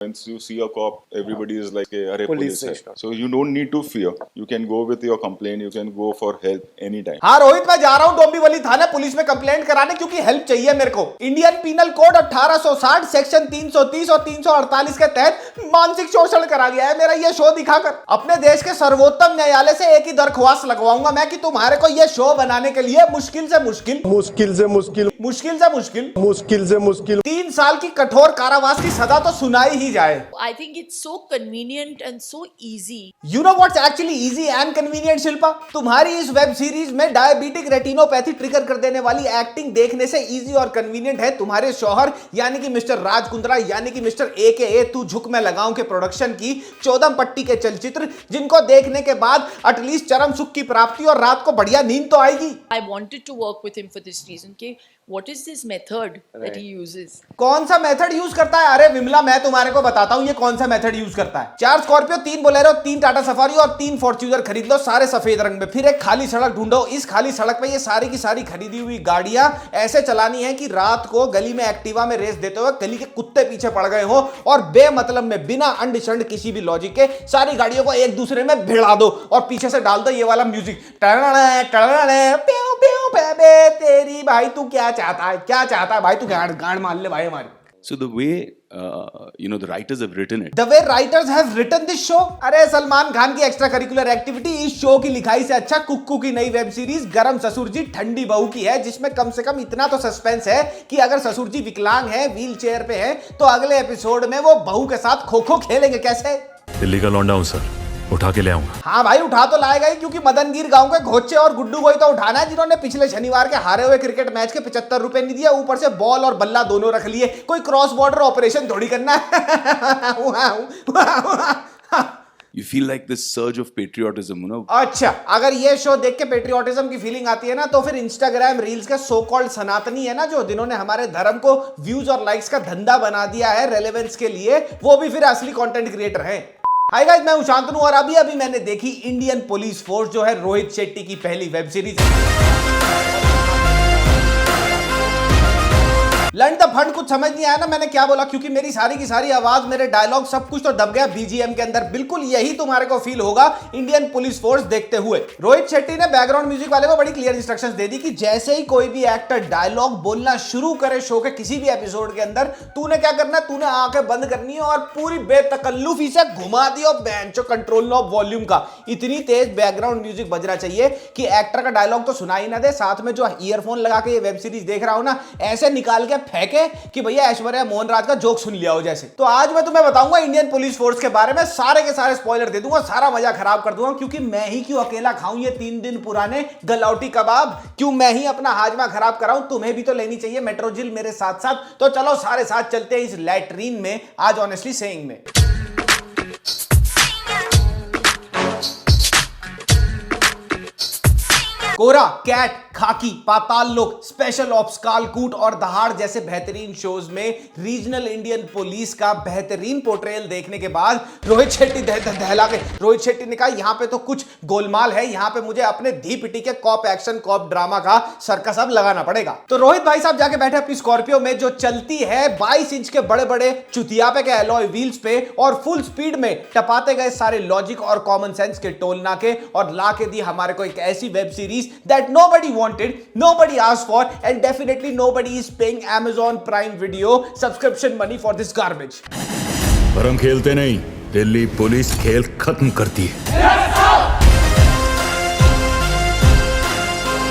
Once you see a cop, everybody is like, "Hey, अरे Police police है." station. So you don't need to fear. You can go with your complaint. You can go for help anytime. हाँ रोहित, मैं जा रहा हूँ डोंबिवली थाना police में complaint कराने, क्योंकि हेल्प चाहिए मेरे को। इंडियन पीनल कोड 1860 सेक्शन 330 और 348 के तहत मानसिक शोषण करा गया है मेरा ये शो दिखाकर। अपने देश के सर्वोत्तम न्यायालय से एक ही दरख्वास्त लगवाऊंगा मैं कि तुम्हारे को ये शो बनाने के लिए मुश्किल से मुश्किल 3 साल की कठोर कारावास की सजा तो सुनाई ही जाए। I think it's so convenient and so easy. You know what's actually easy and convenient, Shilpa? तुम्हारी इस वेब सीरीज में डायबिटिक रेटिनोपैथी ट्रिगर कर देने वाली एक्टिंग देखने से इजी और कन्वीनियंट है तुम्हारे शौहर यानी कि मिस्टर राज कुंद्रा यानी कि मिस्टर AKA तू झुक मैं लगाऊं के प्रोडक्शन की 14 पट्टी के चलचित्र, जिनको देखने के बाद एटलीस्ट चरम सुख की प्राप्ति और रात को बढ़िया नींद तो आएगी। I wanted to work with him for this reason. Okay, what is this method that he uses? कौन सा मेथड यूज करता है? अरे विमला, मैं तुम्हारे को बताता हूँ ये कौन सा मेथड यूज करता है। 4 स्कॉर्पियो, 3 बोलेरो, 3 टाटा सफारी और 3 फॉर्च्यूनर खरीद लो, सारे सफेद रंग में। फिर एक खाली सड़क ढूंढो, इस खाली सड़क पे ये सारी की सारी खरीदी हुई गाड़ियां ऐसे चलानी है कि रात को गली में एक्टिवा में रेस देते हुए गली के कुत्ते पीछे पड़ गए हो और बेमतलब में बिना अंड शंड किसी भी लॉजिक के सारी गाड़ियों को एक दूसरे में भिड़ा दो और पीछे से डाल दो ये वाला म्यूजिक, तेरी भाई तू क्या चाहता है, क्या चाहता है भाई, तू गाड़ मार ले भाई हमारी। So the way the writers have written it. The way writers have written this show, अरे सलमान खान की एक्स्ट्रा करिकुलर एक्टिविटी इस शो की लिखाई से अच्छा कुक्कू की नई वेब सीरीज गरम ससुर जी ठंडी बहू की है, जिसमें कम से कम इतना तो सस्पेंस है कि अगर ससुर जी विकलांग है, व्हील चेयर पे है, तो अगले एपिसोड में वो बहू के साथ खो खो खेलेंगे कैसे। दिल्ली का लौंडा हूं सर, उठा के ले आऊंगा। हाँ भाई, उठा तो लाएगा ही, क्योंकि मदनगीर गांव के घोचे और गुड्डू को ही तो उठाना है जिन्होंने पिछले शनिवार के हारे हुए क्रिकेट मैच के 75 रुपए नहीं दिए, ऊपर से बॉल और बल्ला दोनों रख लिए। कोई क्रॉस बॉर्डर ऑपरेशन थोड़ी करना है। You feel like this surge of patriotism, अच्छा, अगर ये शो देख के पेट्रियोटिज्म की फीलिंग आती है ना, तो फिर इंस्टाग्राम रील्स के सो कॉल्ड सनातनी है ना, जो जिन्होंने हमारे धर्म को व्यूज और लाइक्स का धंधा बना दिया है रेलेवेंस के लिए, वो भी फिर असली कंटेंट क्रिएटर हैं। हाय गाइस, मैं हूं शांतनु और अभी मैंने देखी इंडियन पुलिस फोर्स, जो है रोहित शेट्टी की पहली वेब सीरीज। लंड द फंड कुछ समझ नहीं आया ना मैंने क्या बोला, क्योंकि मेरी सारी की सारी आवाज, मेरे डायलॉग सब कुछ तो दब गया BGM के अंदर। बिल्कुल यही तुम्हारे को फील होगा इंडियन पुलिस फोर्स देखते हुए। रोहित शेट्टी ने बैकग्राउंड म्यूजिक वाले को बड़ी क्लियर इंस्ट्रक्शंस दे दी कि जैसे ही कोई भी एक्टर डायलॉग बोलना शुरू करे शो के किसी भी एपिसोड के अंदर, तूने क्या करना है, तूने आंखें बंद करनी है और पूरी बेतकल्लुफी से घुमा दियो बेंचो कंट्रोल नॉब वॉल्यूम का। इतनी तेज बैकग्राउंड म्यूजिक बजना चाहिए कि एक्टर का डायलॉग तो सुनाई ना दे, साथ में जो ईयरफोन लगा के ये वेब सीरीज देख रहा हो ना, ऐसे निकाल के फेंके कि भैया ऐश्वर्या मोहन राज का जोक सुन लिया हो जैसे। तो आज मैं तुम्हें बताऊंगा इंडियन पुलिस फोर्स के बारे में, सारे के सारे स्पॉइलर दे दूंगा, सारा मजा खराब कर दूंगा, क्योंकि मैं ही क्यों अकेला खाऊं ये 3 दिन पुराने गलौटी कबाब, क्यों मैं ही अपना हाजमा खराब कराऊं, तुम्हें भी तो लेनी चाहिए मेट्रोजिल मेरे साथ साथ। तो चलो सारे साथ चलते हैं इस लैट्रीन में आज ऑनेस्टली सेइंग में। कोरा, कैट, खाकी, पाताल लोक, स्पेशल ऑप्स, कालकूट और दहाड़ जैसे बेहतरीन शोज में रीजनल इंडियन पुलिस का बेहतरीन पोर्ट्रेयल देखने के बाद रोहित शेट्टी दहला के रोहित शेट्टी ने कहा यहाँ पे तो कुछ गोलमाल है, यहाँ पे मुझे अपने धी पिटी के कॉप एक्शन कॉप ड्रामा का सर्कस अब लगाना पड़ेगा। तो रोहित भाई साहब जाके बैठे अपनी स्कॉर्पियो में, जो चलती है 22 इंच के बड़े बड़े चुतियापे के एलॉय व्हील्स पे, और फुल स्पीड में टपाते गए सारे लॉजिक और कॉमन सेंस के टोल नाके, और ला के दी हमारे को एक ऐसी web series that nobody wanted, nobody asked for, and definitely nobody is paying Amazon Prime Video subscription money for this garbage. पर हम खेलते नहीं, दिल्ली पुलिस खेल खत्म करती है।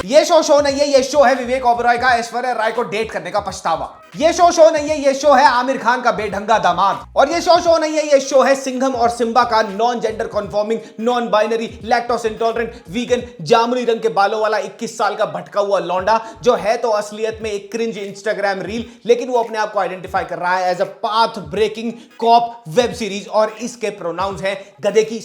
ये शो नहीं है, ये शो है विवेक ओबरॉय का ऐश्वर्या राय को डेट करने का पछतावा। ये शो नहीं है, ये शो है आमिर खान का बेढंगा दामाद। और ये शो नहीं है, ये शो है सिंघम और सिम्बा का non gender confirming, non binary, lactose intolerant, vegan, जामुनी रंग के बालों वाला 21 साल का भटका हुआ लौंडा, जो है तो असलियत में एक क्रिंज इंस्टाग्राम रील, लेकिन वो अपने आप को आइडेंटिफाई कर रहा है as a path breaking cop web series, और इसके प्रोनाउंस हैं गधे की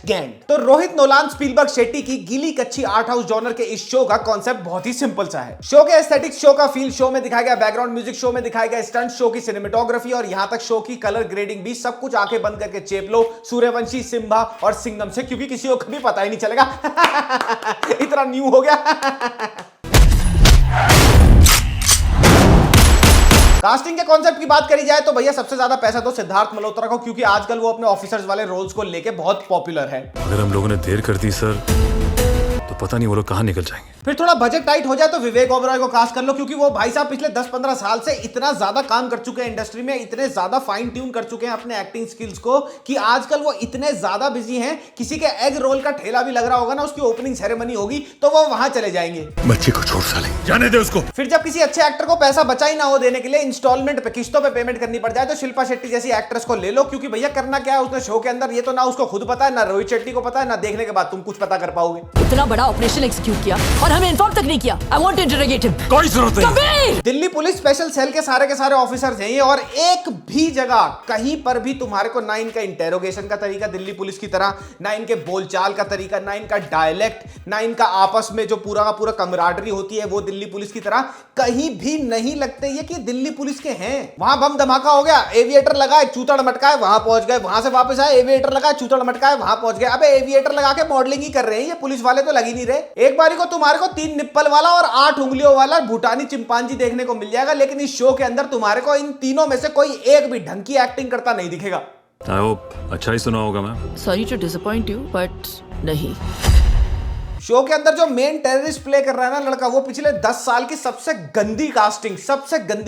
/गैंड। तो रोहित नोलान स्पीलबर्ग शेट्टी की गीली कच्ची आर्ट हाउस जॉनर के इस शो का कॉन्सेप्ट बहुत ही सिंपल सा है। शो के एस्थेटिक्स, शो का फील, शो में दिखाया गया बैकग्राउंड म्यूजिक, शो में दिखाया गया स्टंट, शो की सिनेमेटोग्राफी और यहां तक शो की कलर ग्रेडिंग भी, सब कुछ आंखें बंद करके चेप लो सूर्यवंशी, सिम्बा और सिंघम से, क्योंकि किसी को कभी पता ही नहीं चलेगा। इतना न्यू हो गया। कास्टिंग के कॉन्सेप्ट की बात करी जाए तो भैया सबसे ज्यादा पैसा तो सिद्धार्थ मल्होत्रा को, क्योंकि आजकल वो अपने ऑफिसर्स वाले रोल्स को लेके बहुत पॉपुलर है। अगर हम लोगों ने देर कर दी सर तो पता नहीं वो लोग कहाँ निकल जाएंगे। फिर थोड़ा बजट टाइट हो जाए तो विवेक ओबरॉय को कास्ट कर लो, क्योंकि वो भाई साहब पिछले 10-15 साल से इतना ज्यादा काम कर चुके हैं इंडस्ट्री में, इतने ज्यादा फाइन ट्यून कर चुके हैं अपने एक्टिंग स्किल्स को कि आजकल वो इतने ज्यादा बिजी हैं, किसी के एग रोल का ठेला भी लग रहा होगा ना, उसकी ओपनिंग सेरेमनी होगी तो वो वहां चले जाएंगे। बच्चे को छोड़ साले, जाने दे उसको। फिर जब किसी अच्छे एक्टर को पैसा बचा ही ना हो देने के लिए, इंस्टॉलमेंट पे, किस्तों पे पेमेंट करनी पड़ जाए, तो शिल्पा शेट्टी जैसी एक्ट्रेस को ले लो, क्योंकि भैया करना क्या है उसने शो के अंदर, ये तो ना उसको खुद पता है, ना रोहित शेट्टी को पता है, ना देखने के बाद तुम कुछ पता कर पाओगे। इतना बड़ा ऑपरेशन एग्जीक्यूट किया और हमें इन्फॉर्म तक नहीं किया। I want to interrogate him. कोई जरूरत नहीं। दिल्ली पुलिस स्पेशल सेल के सारे ऑफिसर्स हैं ये, और एक भी जगह कहीं पर भी तुम्हारे को ना इनका इंटेरोगेशन का तरीका दिल्ली पुलिस की तरह, ना इनके बोलचाल का तरीका, ना इनका डायलेक्ट, ना इनका आपस में जो पूरा का पूरा कमराडरी होती है वो दिल्ली पुलिस की तरह कहीं भी नहीं लगते ये कि दिल्ली पुलिस के हैं। वहां बम धमाका हो गया, एविएटर लगा, चूतड़ मटका है, वहां पहुंच गए, वहां से वापस आए, एविएटर लगा, चूतड़ मटका है, वहां पहुंच गए। अबे एविएटर लगा के मॉडलिंग ही कर रहे हैं ये पुलिस वाले, तो लगी नहीं रहे। एक बारी को तुम्हारे को 3 निप्पल वाला और 8 उंगलियों वाला भूटानी चिंपांजी देखने को मिल जाएगा, लेकिन इस शो के अंदर तुम्हारे को इन तीनों में से कोई एक भी ढंग की एक्टिंग करता नहीं दिखेगा। आई होप अच्छा ही सुना होगा ma'am. Sorry to disappoint you, but नहीं। शो के अंदर जो मेन टेररिस्ट प्ले कर रहा है ना लड़का, वो पिछले 10 साल की सबसे गंदी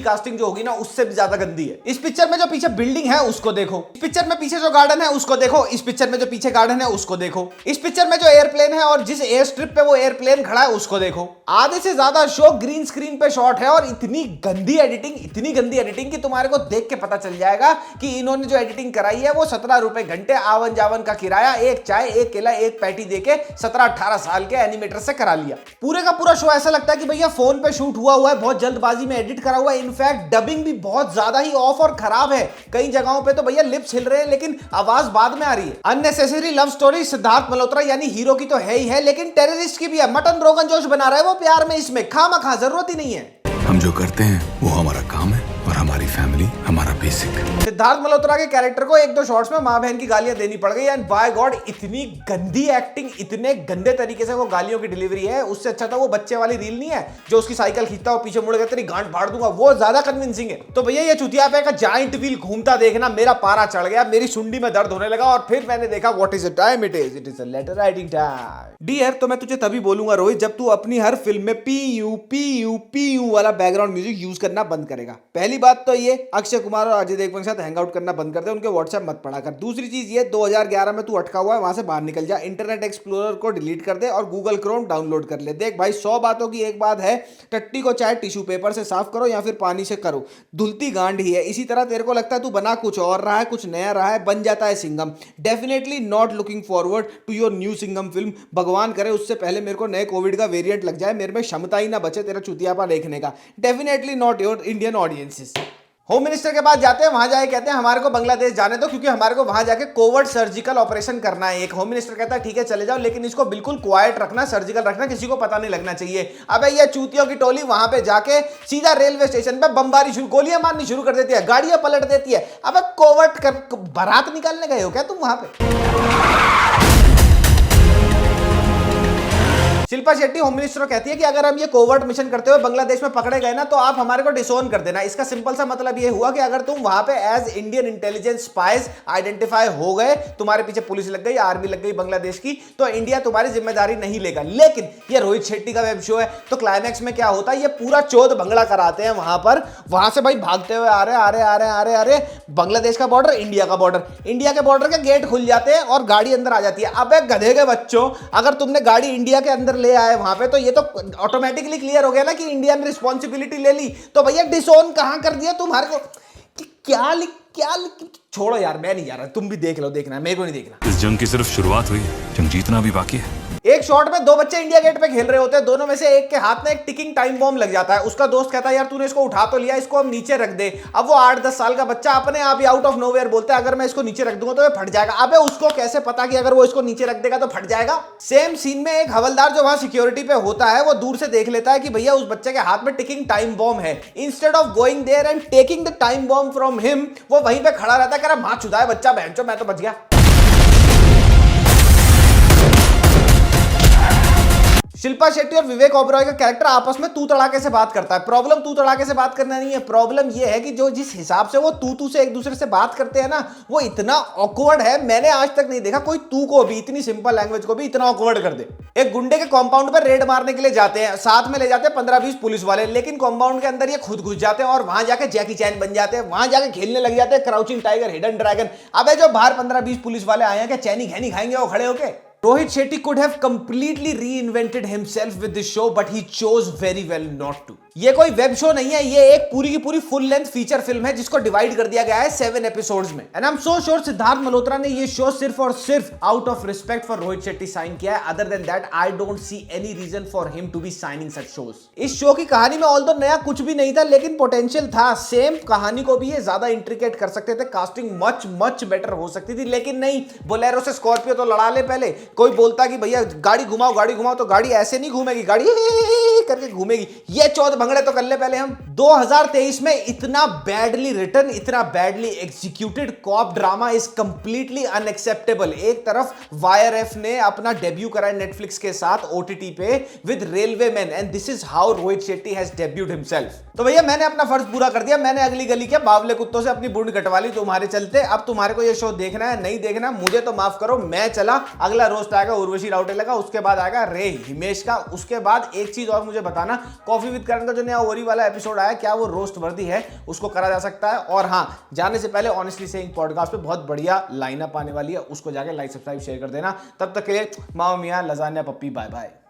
कास्टिंग जो होगी ना उससे भी ज्यादा गंदी है। इस पिक्चर में जो पीछे बिल्डिंग है उसको देखो, इस पिक्चर में पीछे जो गार्डन है उसको देखो, इस पिक्चर में जो पीछे गार्डन है उसको देखो, इस पिक्चर में जो एयरप्लेन है और जिस एयर स्ट्रिप पे वो एयरप्लेन खड़ा है उसको देखो। आधे से ज्यादा शो ग्रीन स्क्रीन पे शॉट है और इतनी गंदी एडिटिंग कि तुम्हारे को देख के पता चल जाएगा कि इन्होंने जो एडिटिंग कराई है वो 17 रुपए घंटे आवन जावन का किराया, एक चाय, एक केला, एक पैटी देके 17-18 साल के एनिमेटर से करा लिया। पूरे का पूरा शो ऐसा लगता है कि भैया फोन पे शूट हुआ है, बहुत जल्दबाजी में एडिट करा हुआ है। इनफैक्ट डबिंग भी बहुत ज्यादा ही ऑफ और खराब है। कई जगहों पे तो भैया लिप्स हिल रहे हैं लेकिन आवाज बाद में आ रही है। Unnecessary love story Siddharth Malhotra यानी हीरो की तो है ही है, लेकिन टेररिस्ट की भी है। मटन रोगन जोश बना रहा है वो प्यार में, इसमें खामखा जरूरत ही नहीं है। हम जो करते हैं वो हमारा काम है और हमारी फैमिली हमारा बेसिक। सिद्धार्थ मल्होत्रा के कैरेक्टर को 1-2 शॉट्स में मां बहन की गालियां देनी पड़ गई, एंड बाय गॉड इतनी गंदी एक्टिंग, इतने गंदे तरीके से वो गालियों की डिलीवरी है। उससे अच्छा था वो बच्चे वाली रील नहीं है जो उसकी साइकिल खींचता है और पीछे मुड़ के तेरी गांठ फाड़ दूंगा, वो ज्यादा कन्विंसिंग है। तो भैया ये चुतिया पे का जाइंट व्हील घूमता देखना मेरा पारा चढ़ गया, मेरी सुंडी में दर्द होने लगा, और फिर मैंने देखा what is the time, it is a letter writing time. Dear, तो मैं तुझे तभी बोलूंगा रोहित जब तू अपनी हर फिल्म में पी वाला बैकग्राउंड म्यूजिक यूज करना बंद करेगा। पहली बात तो ये अक्षय कुमार और अजय देवगन के साथ हैंग आउट करना बंद कर दे, उनके व्हाट्सएप मत पढ़ा कर। दूसरी चीज ये 2011 में तू अटका हुआ है, वहां से बाहर निकल जा, इंटरनेट एक्सप्लोरर को डिलीट कर दे और गूगल क्रोम डाउनलोड कर ले। देख भाई 100 बातों की एक बात है, टट्टी को चाहे टिश्यू पेपर से साफ करो या फिर पानी से करो, धुलती गांड ही है। इसी तरह तेरे को लगता है तू बना कुछ और रहा है, कुछ नया रहा है, बन जाता है Singham. Definitely not looking forward to your new Singham film. भगवान करे उससे पहले मेरे को नए कोविड का वेरिएंट लग जाए, मेरे में क्षमता ही ना बचे तेरा चुतियापा देखने का। Definitely not your Indian audiences. Home minister के पास जाते हैं, वहां जाके कहते हैं हमारे को बांग्लादेश जाने दो क्योंकि हमारे को वहां जाके कोविड सर्जिकल ऑपरेशन करना है। एक होम मिनिस्टर कहता है ठीक है चले जाओ, लेकिन इसको बिल्कुल क्वाइट रखना, सर्जिकल रखना, किसी को पता नहीं लगना चाहिए। अबे ये चूतियों की टोली वहां पे जाके सीधा रेलवे स्टेशन पे बमबारी शुरू, गोलियां मारनी शुरू कर देती है, गाड़ियां पलट देती है। अबे कोविड कर बारात निकालने गए हो क्या तुम वहां पे? शिल्पा शेट्टी होम मिनिस्टर को कहती है कि अगर हम ये कोवर्ट मिशन करते हुए बांग्लादेश में पकड़े गए ना तो आप हमारे को डिसोन कर देना। इसका सिंपल सा मतलब ये हुआ कि अगर तुम वहां पे as Indian intelligence spies identify हो गए, तुम्हारे पीछे पुलिस लग गई, आर्मी लग गई बांग्लादेश की, तो इंडिया तुम्हारी जिम्मेदारी नहीं लेगा। लेकिन ये रोहित शेट्टी का वेब शो है, तो क्लाइमैक्स में क्या होता है, ये पूरा चौथ भंगड़ा कराते हैं वहां पर। वहां से भाई भागते हुए आ रहे बांग्लादेश का बॉर्डर, इंडिया का बॉर्डर, इंडिया के बॉर्डर के गेट खुल जाते हैं और गाड़ी अंदर आ जाती है। अब गधे के बच्चों, अगर तुमने गाड़ी इंडिया के अंदर ले आए वहां पे, तो ये तो ऑटोमेटिकली क्लियर हो गया ना कि इंडिया ने रिस्पॉन्सिबिलिटी ले ली। तो भैया डिसोन कहां कर दिया तुम्हारे को? क्या लिख छोड़ो यार, मैं नहीं जा रहा, तुम भी देख लो, देखना है, मेरे को नहीं देखना। इस जंग की सिर्फ शुरुआत हुई है, जंग जीतना भी बाकी है। एक शॉट में 2 बच्चे इंडिया गेट पे खेल रहे होते हैं, दोनों में से एक के हाथ में एक टिकिंग टाइम बॉम्ब लग जाता है। उसका दोस्त कहता है यार तूने इसको उठा तो लिया, इसको हम नीचे रख दे। अब वो 8-10 साल का बच्चा अपने आप ही आउट ऑफ नोवेयर बोलता है अगर मैं इसको नीचे रख दूंगा तो ये फट जाएगा। अबे उसको कैसे पता कि अगर वो इसको नीचे रख देगा तो फट जाएगा? सेम सीन में एक हवलदार जो वहां सिक्योरिटी पे होता है, वो दूर से देख लेता है कि भैया उस बच्चे के हाथ में टिकिंग टाइम बॉम्ब है। Instead of going there and taking the time bomb from him, वो वहीं पे खड़ा रहता है, कह रहा मां चुदा है बच्चा, बहनचोद मैं तो बच गया। शिल्पा शेट्टी और विवेक ओबरॉय का कैरेक्टर आपस में तू तड़ाके से बात करता है। प्रॉब्लम तू तड़ाके से बात करना नहीं है, प्रॉब्लम ये है कि जो जिस हिसाब से वो तू से एक दूसरे से बात करते हैं ना, वो इतना ऑकवर्ड है। मैंने आज तक नहीं देखा कोई तू को भी, इतनी सिंपल लैंग्वेज को भी इतना ऑकवर्ड कर दे। एक गुंडे के कंपाउंड पर रेड मारने के लिए जाते हैं, साथ में ले जाते हैं 15-20 पुलिस वाले, लेकिन कंपाउंड के अंदर ये खुद घुस जाते हैं और वहां जाके जैकी चैन बन जाते हैं, वहां जाके खेलने लग जाते हैं क्राउचिंग टाइगर, हिडन ड्रैगन। अबे जो बाहर 15-20 पुलिस वाले आए हैं, क्या चैनी खैनी खाएंगे वो खड़े होके? Rohit Shetty could have completely reinvented himself with this show, but he chose very well not to. ये कोई वेब शो नहीं है, ये एक पूरी की पूरी फुल लेंथ फीचर फिल्म है जिसको डिवाइड कर दिया गया है 7 एपिसोड्स में। And I am so sure Siddharth Malhotra ने ये शो सिर्फ और सिर्फ out of respect for Rohit Shetty sign किया है। Other than that I don't see any reason for him to be signing such shows. इस शो की कहानी में ऑल्दो नया कुछ भी नहीं था, लेकिन पोटेंशियल था। सेम कहानी को भी ये ज्यादा इंट्रिकेट कर सकते थे, कास्टिंग मच बेटर हो सकती थी, लेकिन नहीं। बोलेरो से स्कॉर्पियो तो लड़ा ले पहले। कोई बोलता कि भैया गाड़ी घुमाओ, तो गाड़ी ऐसे नहीं घूमेगी, गाड़ी करके घूमेगी। ये चौथ भंगड़े तो कर ले पहले हम। 2023 में इतना बैडली रिटन, इतना badly executed cop drama is completely unacceptable. एक तरफ वायरएफ ने अपना डेब्यू करा है नेटफ्लिक्स के साथ ओटीटी पे with railway man, and this is how Rohit Shetty has debuted himself. तो भैया मैंने अपना फर्ज पूरा कर दिया, मैंने अगली गली के बावले कुत्तों से अपनी बूंद कटवा ली तुम्हारे चलते। अब तुम्हारे को ये शो देखना है नहीं देखना, मुझे तो माफ करो, मैं चला। अगला रोस्ट आएगा उर्वशी राउटेला का, उसके बाद आएगा रे हिमेश का, उसके बाद एक चीज और मुझे बताना, कॉफी विद करण का जो नया ओरी वाला एपिसोड आया, क्या वो रोस्ट वर्दी है? उसको करा जा सकता है। और हाँ, जाने से पहले ऑनेस्टली सेइंग पॉडकास्ट पे बहुत बढ़िया लाइनअप आने वाली है, उसको जाके लाइक सब्सक्राइब शेयर कर देना। तब तक के लिए माओ मियां लजानिया पप्पी, बाय बाय।